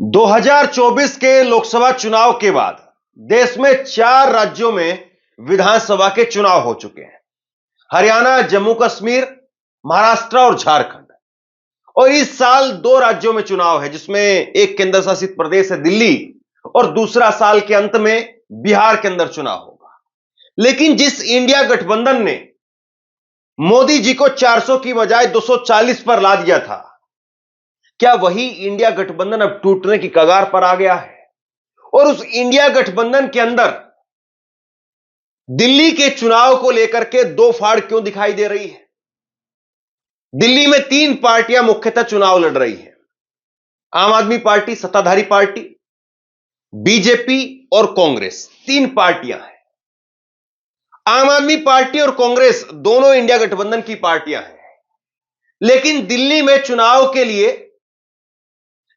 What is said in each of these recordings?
2024 के लोकसभा चुनाव के बाद देश में 4 राज्यों में विधानसभा के चुनाव हो चुके हैं। हरियाणा, जम्मू कश्मीर, महाराष्ट्र और झारखंड। और इस साल 2 राज्यों में चुनाव है, जिसमें एक केंद्र शासित प्रदेश है दिल्ली और दूसरा साल के अंत में बिहार के अंदर चुनाव होगा। लेकिन जिस इंडिया गठबंधन ने मोदी जी को 400 की बजाय 240 पर ला दिया था, क्या वही इंडिया गठबंधन अब टूटने की कगार पर आ गया है? और उस इंडिया गठबंधन के अंदर दिल्ली के चुनाव को लेकर के 2 फाड़ क्यों दिखाई दे रही है? दिल्ली में 3 पार्टियां मुख्यतः चुनाव लड़ रही हैं। आम आदमी पार्टी सत्ताधारी पार्टी, बीजेपी और कांग्रेस, 3 पार्टियां हैं। आम आदमी पार्टी और कांग्रेस दोनों इंडिया गठबंधन की पार्टियां हैं। लेकिन दिल्ली में चुनाव के लिए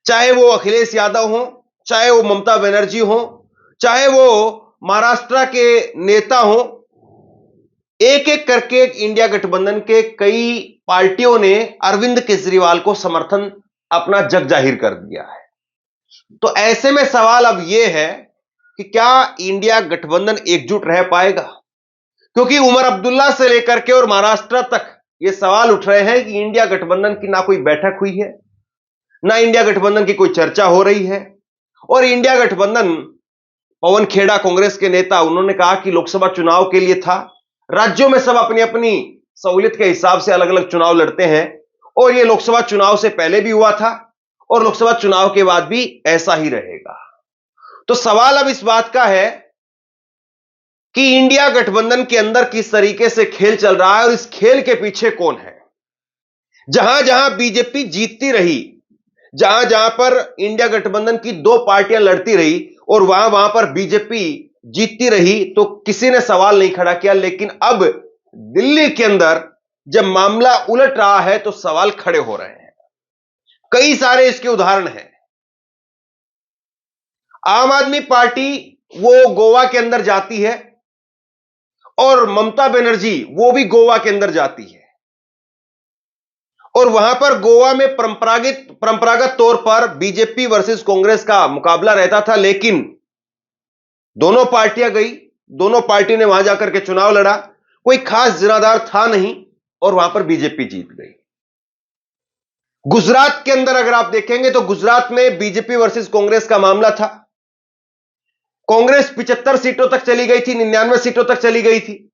चाहे वो अखिलेश यादव हो, चाहे वो ममता बनर्जी हो, चाहे वो महाराष्ट्र के नेता हो, एक एक करके इंडिया गठबंधन के कई पार्टियों ने अरविंद केजरीवाल को समर्थन अपना जग जाहिर कर दिया है। तो ऐसे में सवाल अब यह है कि क्या इंडिया गठबंधन एकजुट रह पाएगा? क्योंकि उमर अब्दुल्ला से लेकर के और महाराष्ट्र तक यह सवाल उठ रहे हैं कि इंडिया गठबंधन की ना कोई बैठक हुई है, ना इंडिया गठबंधन की कोई चर्चा हो रही है। और इंडिया गठबंधन, पवन खेड़ा कांग्रेस के नेता, उन्होंने कहा कि लोकसभा चुनाव के लिए था। राज्यों में सब अपनी अपनी सहूलियत के हिसाब से अलग अलग चुनाव लड़ते हैं और यह लोकसभा चुनाव से पहले भी हुआ था और लोकसभा चुनाव के बाद भी ऐसा ही रहेगा। तो सवाल अब इस बात का है कि इंडिया गठबंधन के अंदर किस तरीके से खेल चल रहा है और इस खेल के पीछे कौन है। जहां जहां बीजेपी जीतती रही, जहां जहां पर इंडिया गठबंधन की 2 पार्टियां लड़ती रही और वहां वहां पर बीजेपी जीतती रही, तो किसी ने सवाल नहीं खड़ा किया। लेकिन अब दिल्ली के अंदर जब मामला उलट रहा है तो सवाल खड़े हो रहे हैं। कई सारे इसके उदाहरण हैं। आम आदमी पार्टी वो गोवा के अंदर जाती है और ममता बनर्जी वो भी गोवा के अंदर जाती है और वहां पर गोवा में परंपरागत तौर पर बीजेपी वर्सेस कांग्रेस का मुकाबला रहता था। लेकिन दोनों पार्टियां गई, दोनों पार्टियों ने वहां जाकर के चुनाव लड़ा, कोई खास जिम्मेदार था नहीं और वहां पर बीजेपी जीत गई। गुजरात के अंदर अगर आप देखेंगे तो गुजरात में बीजेपी वर्सेस कांग्रेस का मामला था। कांग्रेस 75 सीटों तक चली गई थी, 99 सीटों तक चली गई थी।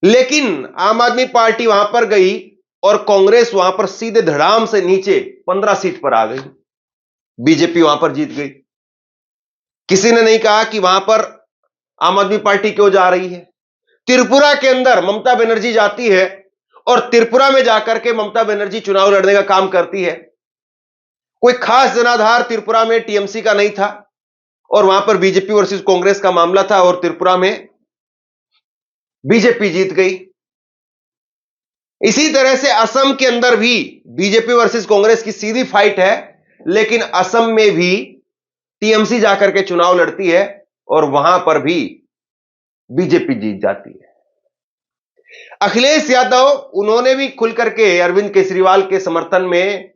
लेकिन आम आदमी पार्टी वहां पर गई और कांग्रेस वहां पर सीधे धड़ाम से नीचे 15 सीट पर आ गई। बीजेपी वहां पर जीत गई। किसी ने नहीं कहा कि वहां पर आम आदमी पार्टी क्यों जा रही है। त्रिपुरा के अंदर ममता बनर्जी जाती है और त्रिपुरा में जाकर के ममता बनर्जी चुनाव लड़ने का काम करती है। कोई खास जनाधार त्रिपुरा में टीएमसी का नहीं था और वहां पर बीजेपी वर्सेस कांग्रेस का मामला था और त्रिपुरा में बीजेपी जीत गई। इसी तरह से असम के अंदर भी बीजेपी वर्सेस कांग्रेस की सीधी फाइट है, लेकिन असम में भी टीएमसी जाकर के चुनाव लड़ती है और वहां पर भी बीजेपी जीत जाती है। अखिलेश यादव, उन्होंने भी खुल करके अरविंद केजरीवाल के समर्थन में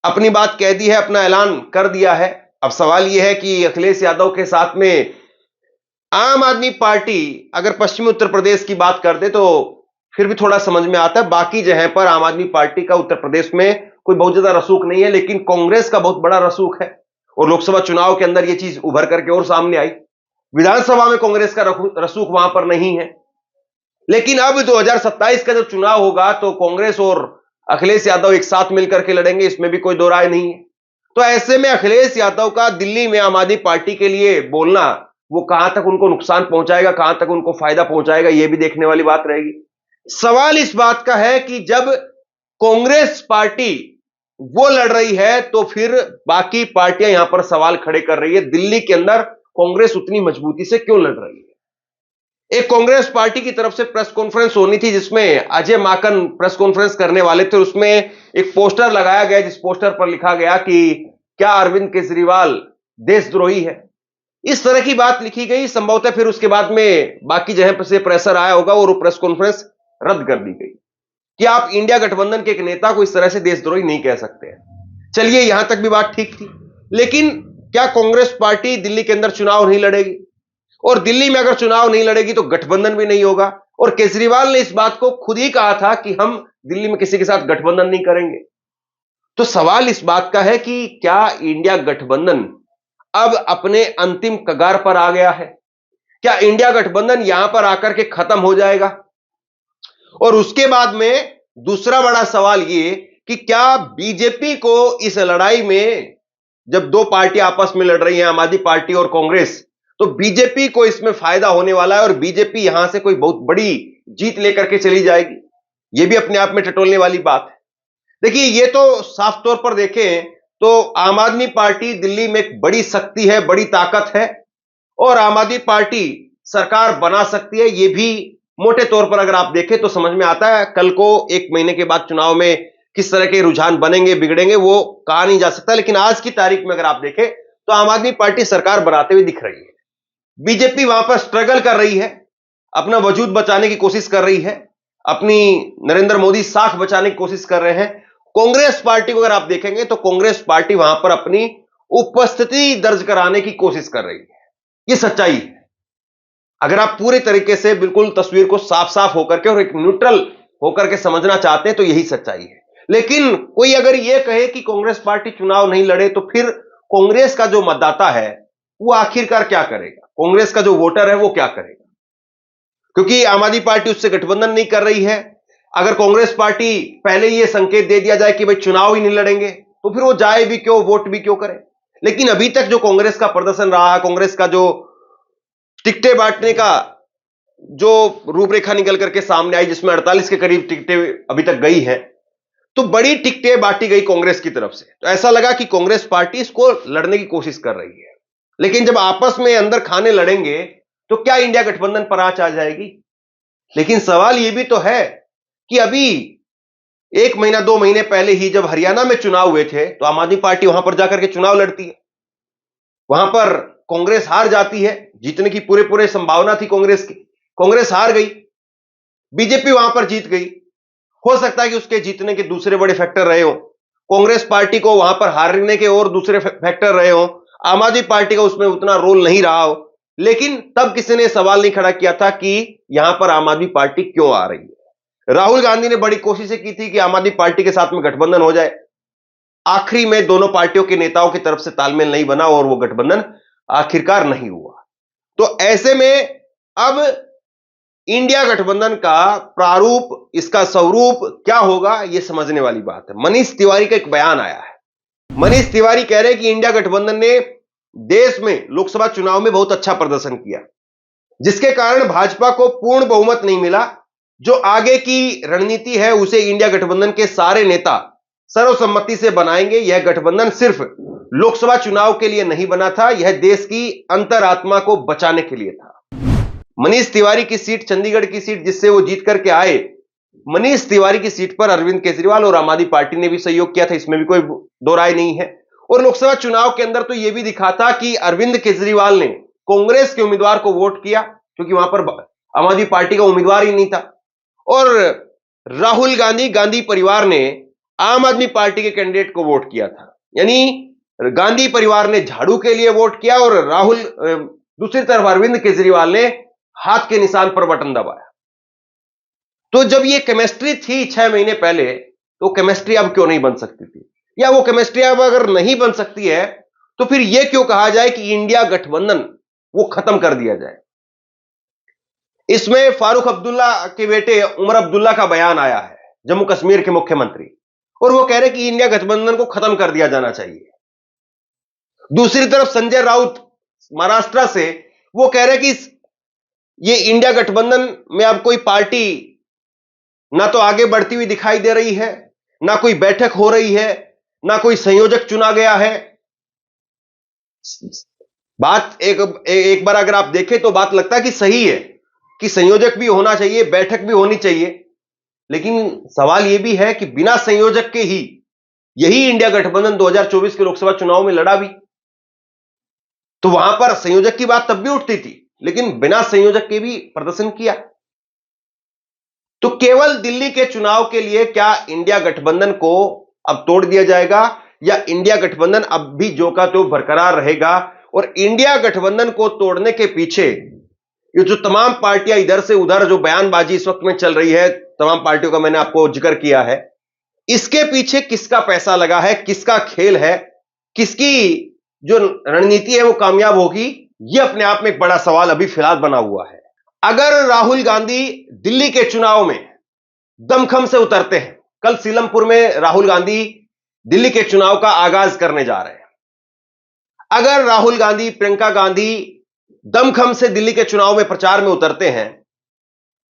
अपनी बात कह दी है, अपना ऐलान कर दिया है। अब सवाल यह है कि अखिलेश यादव के साथ में आम आदमी पार्टी अगर पश्चिमी उत्तर प्रदेश की बात कर दे तो फिर भी थोड़ा समझ में आता है। बाकी जगह पर आम आदमी पार्टी का उत्तर प्रदेश में कोई बहुत ज्यादा रसूख नहीं है, लेकिन कांग्रेस का बहुत बड़ा रसूख है और लोकसभा चुनाव के अंदर यह चीज उभर करके और सामने आई। विधानसभा में कांग्रेस का रसूख वहां पर नहीं है। लेकिन अब 2027 का जब चुनाव होगा तो कांग्रेस और अखिलेश यादव एक साथ मिलकर के लड़ेंगे, इसमें भी कोई दो राय नहीं है। तो ऐसे में अखिलेश यादव का दिल्ली में आम आदमी पार्टी के लिए बोलना, वो कहां तक उनको नुकसान पहुंचाएगा, कहां तक उनको फायदा पहुंचाएगा, यह भी देखने वाली बात रहेगी। सवाल इस बात का है कि जब कांग्रेस पार्टी वो लड़ रही है तो फिर बाकी पार्टियां यहां पर सवाल खड़े कर रही है, दिल्ली के अंदर कांग्रेस उतनी मजबूती से क्यों लड़ रही है। एक कांग्रेस पार्टी की तरफ से प्रेस कॉन्फ्रेंस होनी थी जिसमें अजय माकन प्रेस कॉन्फ्रेंस करने वाले थे। उसमें एक पोस्टर लगाया गया जिस पोस्टर पर लिखा गया कि क्या अरविंद केजरीवाल देशद्रोही है। इस तरह की बात लिखी गई। संभवतः फिर उसके बाद में बाकी जगह पर से प्रेशर आया होगा और वो प्रेस कॉन्फ्रेंस रद्द कर दी गई कि आप इंडिया गठबंधन के एक नेता को इस तरह से देशद्रोही नहीं कह सकते हैं। चलिए, यहां तक भी बात ठीक थी। लेकिन क्या कांग्रेस पार्टी दिल्ली के अंदर चुनाव नहीं लड़ेगी? और दिल्ली में अगर चुनाव नहीं लड़ेगी तो गठबंधन भी नहीं होगा। और केजरीवाल ने इस बात को खुद ही कहा था कि हम दिल्ली में किसी के साथ गठबंधन नहीं करेंगे। तो सवाल इस बात का है कि क्या इंडिया गठबंधन अब अपने अंतिम कगार पर आ गया है? क्या इंडिया गठबंधन यहां पर आकर के खत्म हो जाएगा? और उसके बाद में दूसरा बड़ा सवाल यह कि क्या बीजेपी को इस लड़ाई में, जब दो पार्टी आपस में लड़ रही हैं, आम आदमी पार्टी और कांग्रेस, तो बीजेपी को इसमें फायदा होने वाला है और बीजेपी यहां से कोई बहुत बड़ी जीत लेकर के चली जाएगी? यह भी अपने आप में टटोलने वाली बात है। देखिए, यह तो साफ तौर पर देखें तो आम आदमी पार्टी दिल्ली में एक बड़ी शक्ति है, बड़ी ताकत है और आम आदमी पार्टी सरकार बना सकती है। यह भी मोटे तौर पर अगर आप देखें तो समझ में आता है। कल को 1 महीने के बाद चुनाव में किस तरह के रुझान बनेंगे, बिगड़ेंगे, वो कहा नहीं जा सकता। लेकिन आज की तारीख में अगर आप देखें तो आम आदमी पार्टी सरकार बनाते हुए दिख रही है। बीजेपी वहां पर स्ट्रगल कर रही है, अपना वजूद बचाने की कोशिश कर रही है, अपनी नरेंद्र मोदी साख बचाने की कोशिश कर रहे हैं। कांग्रेस पार्टी को अगर आप देखेंगे तो कांग्रेस पार्टी वहां पर अपनी उपस्थिति दर्ज कराने की कोशिश कर रही है। यह सच्चाई है। अगर आप पूरे तरीके से बिल्कुल तस्वीर को साफ साफ होकर के और एक न्यूट्रल होकर के समझना चाहते हैं तो यही सच्चाई है। लेकिन कोई अगर यह कहे कि कांग्रेस पार्टी चुनाव नहीं लड़े तो फिर कांग्रेस का जो मतदाता है वो आखिरकार क्या करेगा? कांग्रेस का जो वोटर है वो क्या करेगा? क्योंकि आम आदमी पार्टी उससे गठबंधन नहीं कर रही है। अगर कांग्रेस पार्टी पहले यह संकेत दे दिया जाए कि भाई चुनाव ही नहीं लड़ेंगे तो फिर वो जाए भी क्यों, वोट भी क्यों करे? लेकिन अभी तक जो कांग्रेस का प्रदर्शन रहा है, कांग्रेस का जो टिकटें बांटने का जो रूपरेखा निकल करके सामने आई, जिसमें 48 के करीब टिकटें अभी तक गई हैं, तो बड़ी टिकटें बांटी गई कांग्रेस की तरफ से। तो ऐसा लगा कि कांग्रेस पार्टी इसको लड़ने की कोशिश कर रही है। लेकिन जब आपस में अंदर खाने लड़ेंगे तो क्या इंडिया गठबंधन पर आंच आ जाएगी? लेकिन सवाल यह भी तो है कि अभी 1 महीना 2 महीने पहले ही जब हरियाणा में चुनाव हुए थे तो आम आदमी पार्टी वहां पर जाकर के चुनाव लड़ती है। वहां पर कांग्रेस हार जाती है, जीतने की पूरे संभावना थी कांग्रेस की, कांग्रेस हार गई, बीजेपी वहां पर जीत गई। हो सकता है कि उसके जीतने के दूसरे बड़े फैक्टर रहे हो, कांग्रेस पार्टी को वहां पर हारने के और दूसरे फैक्टर रहे हो, आम आदमी पार्टी का उसमें उतना रोल नहीं रहा हो। लेकिन तब किसी ने सवाल नहीं खड़ा किया था कि यहां पर आम आदमी पार्टी क्यों आ रही है। राहुल गांधी ने बड़ी कोशिशें की थी कि आम आदमी पार्टी के साथ में गठबंधन हो जाए। आखिरी में दोनों पार्टियों के नेताओं की तरफ से तालमेल नहीं बना और वो गठबंधन आखिरकार नहीं हुआ। तो ऐसे में अब इंडिया गठबंधन का प्रारूप, इसका स्वरूप क्या होगा, यह समझने वाली बात है। मनीष तिवारी का एक बयान आया है। मनीष तिवारी कह रहे हैं कि इंडिया गठबंधन ने देश में लोकसभा चुनाव में बहुत अच्छा प्रदर्शन किया, जिसके कारण भाजपा को पूर्ण बहुमत नहीं मिला। जो आगे की रणनीति है उसे इंडिया गठबंधन के सारे नेता सर्वसम्मति से बनाएंगे। यह गठबंधन सिर्फ लोकसभा चुनाव के लिए नहीं बना था, यह देश की अंतरात्मा को बचाने के लिए था। मनीष तिवारी की सीट, चंडीगढ़ की सीट जिससे वो जीत करके आए, मनीष तिवारी की सीट पर अरविंद केजरीवाल और आम आदमी पार्टी ने भी सहयोग किया था, इसमें भी कोई दो राय नहीं है। और लोकसभा चुनाव के अंदर तो यह भी दिखा था कि अरविंद केजरीवाल ने कांग्रेस के उम्मीदवार को वोट किया क्योंकि वहां पर आम आदमी पार्टी का उम्मीदवार ही नहीं था। और राहुल गांधी परिवार ने आम आदमी पार्टी के कैंडिडेट को वोट किया था। यानी गांधी परिवार ने झाड़ू के लिए वोट किया और दूसरी तरफ अरविंद केजरीवाल ने हाथ के निशान पर बटन दबाया। तो जब ये केमिस्ट्री थी 6 महीने पहले, तो केमिस्ट्री अब क्यों नहीं बन सकती थी? या वो केमिस्ट्री अब अगर नहीं बन सकती है तो फिर यह क्यों कहा जाए कि इंडिया गठबंधन वो खत्म कर दिया जाए? इसमें फारूक अब्दुल्ला के बेटे उमर अब्दुल्ला का बयान आया है, जम्मू कश्मीर के मुख्यमंत्री, और वो कह रहे कि इंडिया गठबंधन को खत्म कर दिया जाना चाहिए। दूसरी तरफ संजय राउत महाराष्ट्र से, वो कह रहे कि ये इंडिया गठबंधन में अब कोई पार्टी ना तो आगे बढ़ती हुई दिखाई दे रही है, ना कोई बैठक हो रही है, ना कोई संयोजक चुना गया है। बात एक बार अगर आप देखें तो बात लगता है कि सही है कि संयोजक भी होना चाहिए, बैठक भी होनी चाहिए। लेकिन सवाल यह भी है कि बिना संयोजक के ही यही इंडिया गठबंधन 2024 के लोकसभा चुनाव में लड़ा भी, तो वहां पर संयोजक की बात तब भी उठती थी, लेकिन बिना संयोजक के भी प्रदर्शन किया। तो केवल दिल्ली के चुनाव के लिए क्या इंडिया गठबंधन को अब तोड़ दिया जाएगा, या इंडिया गठबंधन अब भी जो का तो बरकरार रहेगा? और इंडिया गठबंधन को तोड़ने के पीछे ये जो तमाम पार्टियां इधर से उधर जो बयानबाजी इस वक्त में चल रही है, तमाम पार्टियों का मैंने आपको जिक्र किया है, इसके पीछे किसका पैसा लगा है, किसका खेल है, किसकी जो रणनीति है वो कामयाब होगी, यह अपने आप में एक बड़ा सवाल अभी फिलहाल बना हुआ है। अगर राहुल गांधी दिल्ली के चुनाव में दमखम से उतरते हैं, कल सीलमपुर में राहुल गांधी दिल्ली के चुनाव का आगाज करने जा रहे हैं, अगर राहुल गांधी, प्रियंका गांधी दमखम से दिल्ली के चुनाव में प्रचार में उतरते हैं,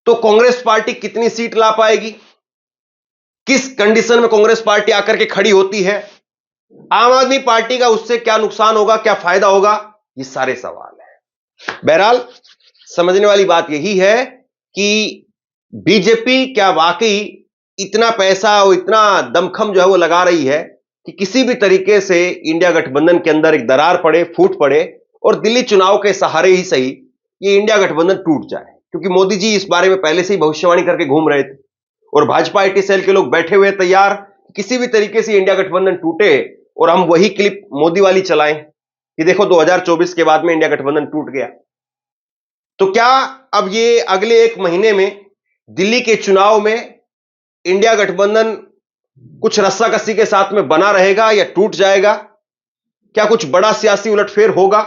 तो कांग्रेस पार्टी कितनी सीट ला पाएगी? किस कंडीशन में कांग्रेस पार्टी आकर के खड़ी होती है? आम आदमी पार्टी का उससे क्या नुकसान होगा, क्या फायदा होगा? ये सारे सवाल हैं। बहरहाल समझने वाली बात यही है कि बीजेपी क्या वाकई इतना पैसा और इतना दमखम जो है वो लगा रही है कि किसी भी तरीके से इंडिया गठबंधन के अंदर एक दरार पड़े, फूट पड़े और दिल्ली चुनाव के सहारे ही सही ये इंडिया गठबंधन टूट जाए। क्योंकि मोदी जी इस बारे में पहले से ही भविष्यवाणी करके घूम रहे थे और भाजपा आईटी सेल के लोग बैठे हुए तैयार, किसी भी तरीके से इंडिया गठबंधन टूटे और हम वही क्लिप मोदी वाली चलाएं कि देखो 2024 के बाद में इंडिया गठबंधन टूट गया। तो क्या अब ये अगले एक महीने में दिल्ली के चुनाव में इंडिया गठबंधन कुछ रस्साकसी के साथ में बना रहेगा या टूट जाएगा? क्या कुछ बड़ा सियासी उलटफेर होगा?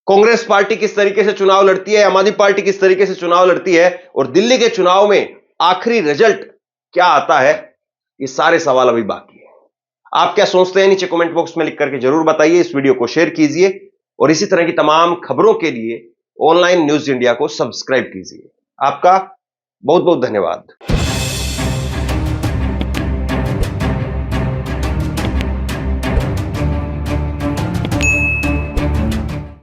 कांग्रेस पार्टी किस तरीके से चुनाव लड़ती है, आम आदमी पार्टी किस तरीके से चुनाव लड़ती है और दिल्ली के चुनाव में आखिरी रिजल्ट क्या आता है? ये सारे सवाल अभी बाकी है। आप क्या सोचते हैं? नीचे कमेंट बॉक्स में लिख करके जरूर बताइए। इस वीडियो को शेयर कीजिए और इसी तरह की तमाम खबरों के लिए ऑनलाइन न्यूज इंडिया को सब्सक्राइब कीजिए। आपका बहुत बहुत धन्यवाद।